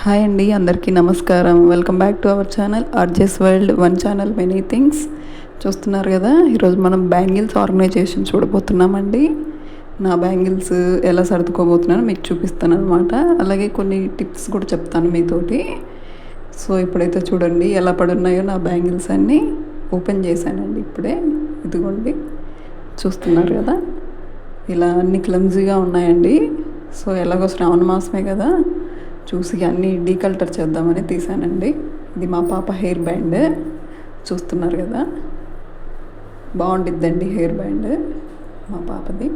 Hi అండి, అందరికీ నమస్కారం. Welcome back to our channel RJs world, one channel many things. చూస్తున్నారు కదా, ఈరోజు మనం బ్యాంగిల్స్ ఆర్గనైజేషన్ చూడబోతున్నామండి. నా బ్యాంగిల్స్ ఎలా సర్దుకోబోతున్నానో మీకు చూపిస్తాను అనమాట. అలాగే కొన్ని టిప్స్ కూడా చెప్తాను మీతోటి. సో ఇప్పుడైతే చూడండి ఎలా పడున్నాయో నా బ్యాంగిల్స్ అన్నీ. ఓపెన్ చేశానండి ఇప్పుడే, ఇదిగోండి చూస్తున్నారు కదా, ఇలా అన్ని క్లమ్జీగా ఉన్నాయండి. సో ఎలాగో శ్రావణ మాసమే కదా, చూసి అన్నీ డీకల్టర్ చేద్దామని తీసానండి. ఇది మా పాప హెయిర్ బ్యాండ్, చూస్తున్నారు కదా, బాగుండిద్దండి హెయిర్ బ్యాండ్ మా పాపది.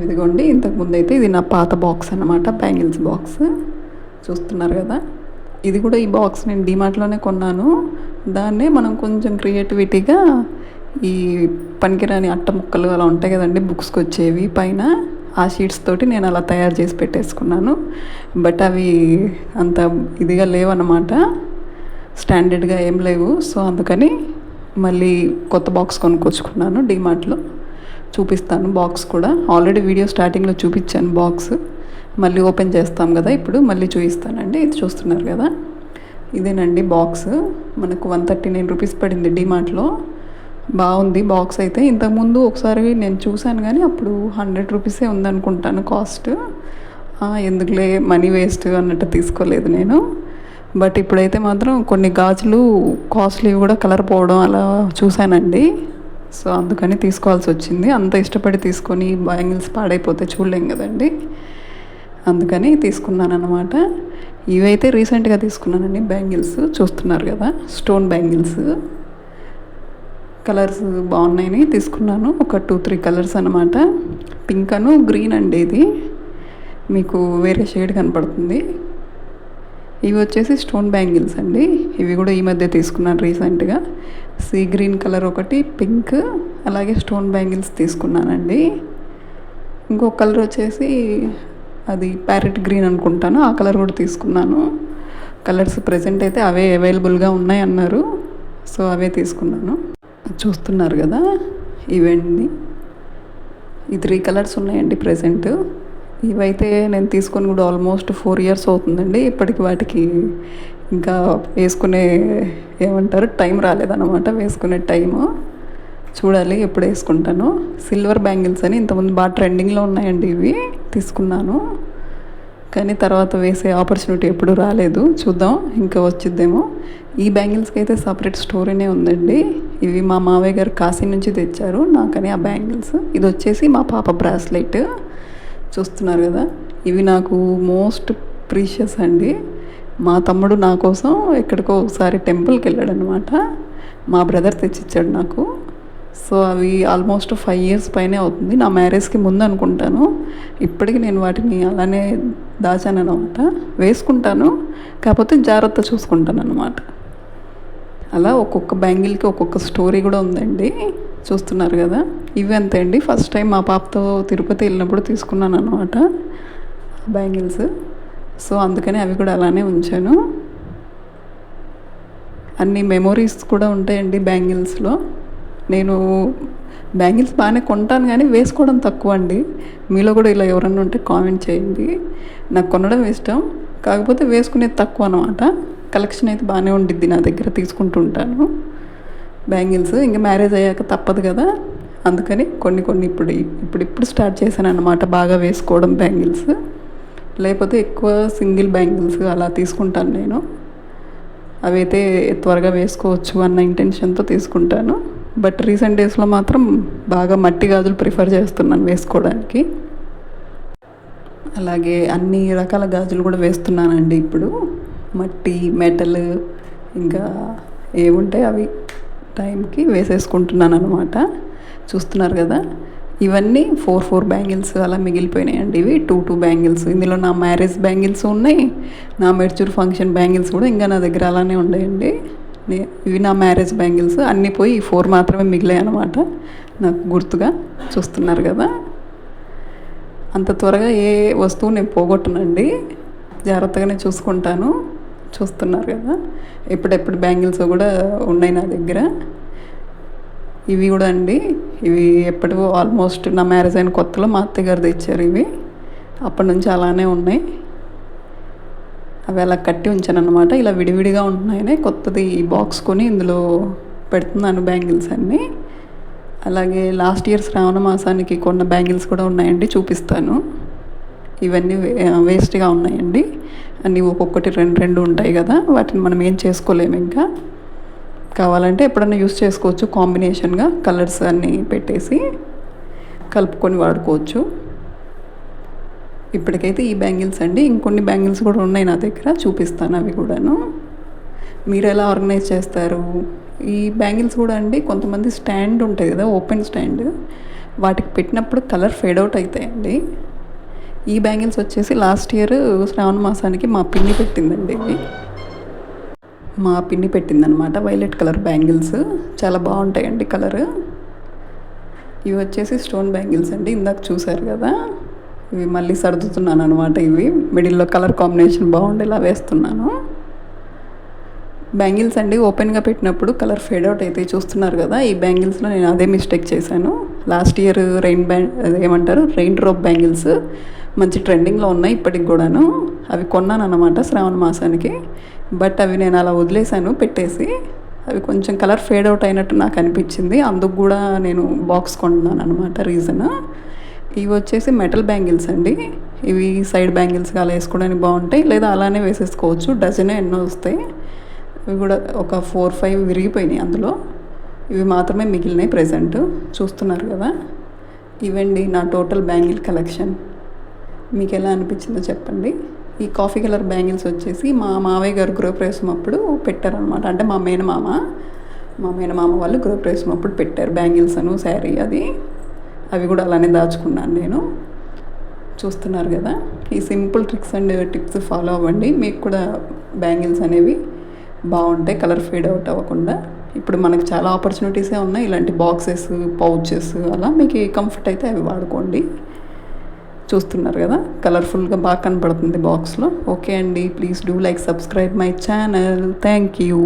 ఇదిగోండి, ఇంతకుముందు అయితే ఇది నా పాత బాక్స్ అన్నమాట, బ్యాంగిల్స్ బాక్స్, చూస్తున్నారు కదా. ఇది కూడా ఈ బాక్స్ నేను డీమార్ట్లోనే కొన్నాను. దాన్నే మనం కొంచెం క్రియేటివిటీగా ఈ పనికిరాని అట్ట ముక్కలు అలా ఉంటాయి కదండి, బుక్స్కి వచ్చేవి పైన, ఆ షీట్స్ తోటి నేను అలా తయారు చేసి పెట్టేసుకున్నాను. బట్ అవి అంత ఇదిగా లేవన్నమాట, స్టాండర్డ్గా ఏం లేవు. సో అందుకని మళ్ళీ కొత్త బాక్స్ కొనుక్కొచ్చుకున్నాను డీమార్ట్లో. చూపిస్తాను బాక్స్ కూడా, ఆల్రెడీ వీడియో స్టార్టింగ్లో చూపించాను బాక్స్. మళ్ళీ ఓపెన్ చేస్తాం కదా, ఇప్పుడు మళ్ళీ చూపిస్తానండి. ఇది చూస్తున్నారు కదా, ఇదేనండి బాక్స్. మనకు 139 రూపీస్ పడింది డీమార్ట్లో. బాగుంది బాక్స్ అయితే. ఇంతకుముందు ఒకసారి నేను చూశాను కానీ అప్పుడు 100 రూపీసే ఉందనుకుంటాను కాస్ట్. ఎందుకులే మనీ వేస్ట్ అన్నట్టు తీసుకోలేదు నేను. బట్ ఇప్పుడైతే మాత్రం కొన్ని గాజులు కాస్ట్లీ కూడా కలర్ పోవడం అలా చూశానండి. సో అందుకని తీసుకోవాల్సి వచ్చింది. అంత ఇష్టపడి తీసుకొని బ్యాంగిల్స్ పాడైపోతే చూడలేం కదండి, అందుకని తీసుకున్నాను అనమాట. ఇవైతే రీసెంట్గా తీసుకున్నానండి బ్యాంగిల్స్, చూస్తున్నారు కదా, స్టోన్ బ్యాంగిల్స్. కలర్స్ బాగున్నాయని తీసుకున్నాను, ఒక 2-3 కలర్స్ అనమాట. పింక్ అను గ్రీన్ అండి, ఇది మీకు వేరే షేడ్ కనపడుతుంది. ఇవి వచ్చేసి స్టోన్ బ్యాంగిల్స్ అండి. ఇవి కూడా ఈ మధ్య తీసుకున్నాను రీసెంట్గా. సీ గ్రీన్ కలర్ ఒకటి, పింక్, అలాగే స్టోన్ బ్యాంగిల్స్ తీసుకున్నానండి. ఇంకో కలర్ వచ్చేసి అది ప్యారెట్ గ్రీన్ అనుకుంటాను, ఆ కలర్ కూడా తీసుకున్నాను. కలర్స్ ప్రజెంట్ అయితే అవే అవైలబుల్గా ఉన్నాయి అన్నారు, సో అవే తీసుకున్నాను. చూస్తున్నారు కదా, ఇవన్నీ ఈ 3 కలర్స్ ఉన్నాయండి ప్రజెంట్. ఇవైతే నేను తీసుకొని కూడా ఆల్మోస్ట్ 4 ఇయర్స్ అవుతుందండి. ఇప్పటికి వాటికి ఇంకా వేసుకునే ఏమంటారు టైం రాలేదన్నమాట, వేసుకునే టైము. చూడాలి ఎప్పుడు వేసుకుంటాను. సిల్వర్ బ్యాంగిల్స్ అని ఇంతకుముందు బాగా ట్రెండింగ్లో ఉన్నాయండి, ఇవి తీసుకున్నాను. కానీ తర్వాత వేసే ఆపర్చునిటీ ఎప్పుడు రాలేదు, చూద్దాం ఇంకా వచ్చిద్దేమో. ఈ బ్యాంగిల్స్కి అయితే సపరేట్ స్టోరీనే ఉందండి. ఇవి మా మావయ్య గారు కాశీ నుంచి తెచ్చారు నాకని ఆ బ్యాంగిల్స్. ఇది వచ్చేసి మా పాప బ్రాస్లెట్, చూస్తున్నారు కదా. ఇవి నాకు మోస్ట్ ప్రీషియస్ అండి. మా తమ్ముడు నా కోసం ఎక్కడికో ఒకసారి టెంపుల్కి వెళ్ళాడు అనమాట, మా బ్రదర్ తెచ్చిచ్చాడు నాకు. సో అవి ఆల్మోస్ట్ 5 ఇయర్స్ పైనే అవుతుంది, నా మ్యారేజ్కి ముందు అనుకుంటాను. ఇప్పటికీ నేను వాటిని అలానే దాచాను అనమాట. వేసుకుంటాను, కాకపోతే జాగ్రత్త చూసుకుంటాను అనమాట. అలా ఒక్కొక్క బ్యాంగిల్కి ఒక్కొక్క స్టోరీ కూడా ఉందండి, చూస్తున్నారు కదా. ఇవి అంతే అండి, ఫస్ట్ టైం మా పాపతో తిరుపతి వెళ్ళినప్పుడు తీసుకున్నాను అనమాట బ్యాంగిల్స్. సో అందుకని అవి కూడా అలానే ఉంచాను. అన్ని మెమొరీస్ కూడా ఉంటాయండి బ్యాంగిల్స్లో. నేను బ్యాంగిల్స్ బాగానే కొంటాను కానీ వేసుకోవడం తక్కువ అండి. మీలో కూడా ఇలా ఎవరన్నా ఉంటే కామెంట్ చేయండి. నాకు కొనడం ఇష్టం, కాకపోతే వేసుకునేది తక్కువ అనమాట. కలెక్షన్ అయితే బాగానే ఉండిద్ది నా దగ్గర, తీసుకుంటూ ఉంటాను బ్యాంగిల్స్. ఇంకా మ్యారేజ్ అయ్యాక తప్పదు కదా, అందుకని కొన్ని ఇప్పుడు స్టార్ట్ చేశాను అనమాట బాగా వేసుకోవడం బ్యాంగిల్స్. లేకపోతే ఎక్కువ సింగిల్ బ్యాంగిల్స్ అలా తీసుకుంటాను నేను. అవైతే త్వరగా వేసుకోవచ్చు అన్న ఇంటెన్షన్తో తీసుకుంటాను. బట్ రీసెంట్ డేస్లో మాత్రం బాగా మట్టి గాజులు ప్రిఫర్ చేస్తున్నాను వేసుకోవడానికి. అలాగే అన్ని రకాల గాజులు కూడా వేస్తున్నానండి ఇప్పుడు. మట్టి, మెటల్, ఇంకా ఏముంటాయి అవి టైంకి వేసేసుకుంటున్నాను అనమాట. చూస్తున్నారు కదా, ఇవన్నీ 4 బ్యాంగిల్స్ అలా మిగిలిపోయినాయండి. ఇవి 2 బ్యాంగిల్స్. ఇందులో నా మ్యారేజ్ బ్యాంగిల్స్ ఉన్నాయి, నా మెడ్చూర్ ఫంక్షన్ బ్యాంగిల్స్ కూడా ఇంకా నా దగ్గర అలానే ఉన్నాయండి. ఇవి నా మ్యారేజ్ బ్యాంగిల్స్. అన్నీ పోయి 4 మాత్రమే మిగిలాయి అనమాట నాకు గుర్తుగా. చూస్తున్నారు కదా, అంత త్వరగా ఏ వస్తువు నేను పోగొట్టనండి, జాగ్రత్తగానే చూసుకుంటాను. చూస్తున్నారు కదా, ఎప్పుడెప్పుడు బ్యాంగిల్స్ కూడా ఉన్నాయి నా దగ్గర. ఇవి కూడా అండి, ఇవి ఎప్పటివో ఆల్మోస్ట్ నా మ్యారేజ్ అయిన కొత్తలో మా అత్తయ్య గారు తెచ్చారు ఇవి. అప్పటి నుంచి అలానే ఉన్నాయి. అవి అలా కట్టి ఉంచాను అనమాట. ఇలా విడివిడిగా ఉంటున్నాయని కొత్తది బాక్స్ కొని ఇందులో పెడుతున్నాను బ్యాంగిల్స్ అన్నీ. అలాగే లాస్ట్ ఇయర్ శ్రావణ మాసానికి కొన్న బ్యాంగిల్స్ కూడా ఉన్నాయండి, చూపిస్తాను. ఇవన్నీ వేస్ట్గా ఉన్నాయండి. అన్నీ ఒక్కొక్కటి రెండు రెండు ఉంటాయి కదా, వాటిని మనం ఏం చేసుకోలేము. ఇంకా కావాలంటే ఎప్పుడన్నా యూస్ చేసుకోవచ్చు, కాంబినేషన్గా కలర్స్ అన్నీ పెట్టేసి కలుపుకొని వాడుకోవచ్చు. ఇప్పటికైతే ఈ బ్యాంగిల్స్ అండి. ఇంకొన్ని బ్యాంగిల్స్ కూడా ఉన్నాయి నా దగ్గర, చూపిస్తాను అవి కూడాను. మీరు ఎలా ఆర్గనైజ్ చేస్తారు? ఈ బ్యాంగిల్స్ కూడా అండి, కొంతమంది స్టాండ్ ఉంటాయి కదా, ఓపెన్ స్టాండ్, వాటికి పెట్టినప్పుడు కలర్ ఫేడ్ అవుట్ అవుతాయండి. ఈ బ్యాంగిల్స్ వచ్చేసి లాస్ట్ ఇయర్ శ్రావణ మాసానికి మా పిన్ని పెట్టిందండి. ఇవి మా పిన్ని పెట్టిందనమాట, వైలెట్ కలర్ బ్యాంగిల్స్. చాలా బాగుంటాయండి కలర్. ఇవి వచ్చేసి స్టోన్ బ్యాంగిల్స్ అండి, ఇందాక చూసారు కదా. ఇవి మళ్ళీ సర్దుతున్నాను అనమాట. ఇవి మిడిల్లో కలర్ కాంబినేషన్ బాగుండేలా వేస్తున్నాను. బ్యాంగిల్స్ అండి ఓపెన్గా పెట్టినప్పుడు కలర్ ఫేడ్ అవుట్ అయితే చూస్తున్నారు కదా. ఈ బ్యాంగిల్స్లో నేను అదే మిస్టేక్ చేశాను. Last year rain drop bangles మంచి ట్రెండింగ్లో ఉన్నాయి ఇప్పటికి కూడాను. అవి కొన్నాను అనమాట శ్రావణ మాసానికి. బట్ అవి నేను అలా వదిలేసాను పెట్టేసి. అవి కొంచెం కలర్ ఫేడ్ అవుట్ అయినట్టు నాకు అనిపించింది, అందుకు కూడా నేను బాక్స్ కొన్నాను అనమాట. రీజన్ ఇవి వచ్చేసి మెటల్ బ్యాంగిల్స్ అండి. ఇవి సైడ్ బ్యాంగిల్స్గా అలా వేసుకోవడానికి బాగుంటాయి, లేదా అలానే వేసేసుకోవచ్చు. డజనే ఎన్నో వస్తాయి. ఇవి కూడా ఒక 4-5 విరిగిపోయినాయి అందులో. ఇవి మాత్రమే మిగిలినాయి ప్రజెంట్, చూస్తున్నారు కదా. ఇవండి నా టోటల్ బ్యాంగిల్ కలెక్షన్. మీకు ఎలా అనిపించిందో చెప్పండి. ఈ కాఫీ కలర్ బ్యాంగిల్స్ వచ్చేసి మా మావయ్య గారు గృహప్రవేశం అప్పుడు పెట్టారనమాట. అంటే మా మేనమామ వాళ్ళు గృహప్రవేశం అప్పుడు పెట్టారు బ్యాంగిల్స్ అను శారీ అది. అవి కూడా అలానే దాచుకున్నాను నేను. చూస్తున్నారు కదా. ఈ simple tricks and tips follow అవ్వండి, మీకు కూడా బ్యాంగిల్స్ అనేవి బాగుంటాయి, కలర్ ఫేడ్ అవుట్ అవ్వకుండా. ఇప్పుడు మనకు చాలా ఆపర్చునిటీసే ఉన్నాయి, ఇలాంటి బాక్సెస్, పౌచెస్, అలా మీకు కంఫర్ట్ అయితే అవి వాడుకోండి. చూస్తున్నారు కదా, కలర్ఫుల్గా బాగా కనపడుతుంది బాక్స్లో. ఓకే అండి, please do like, subscribe my channel. Thank you.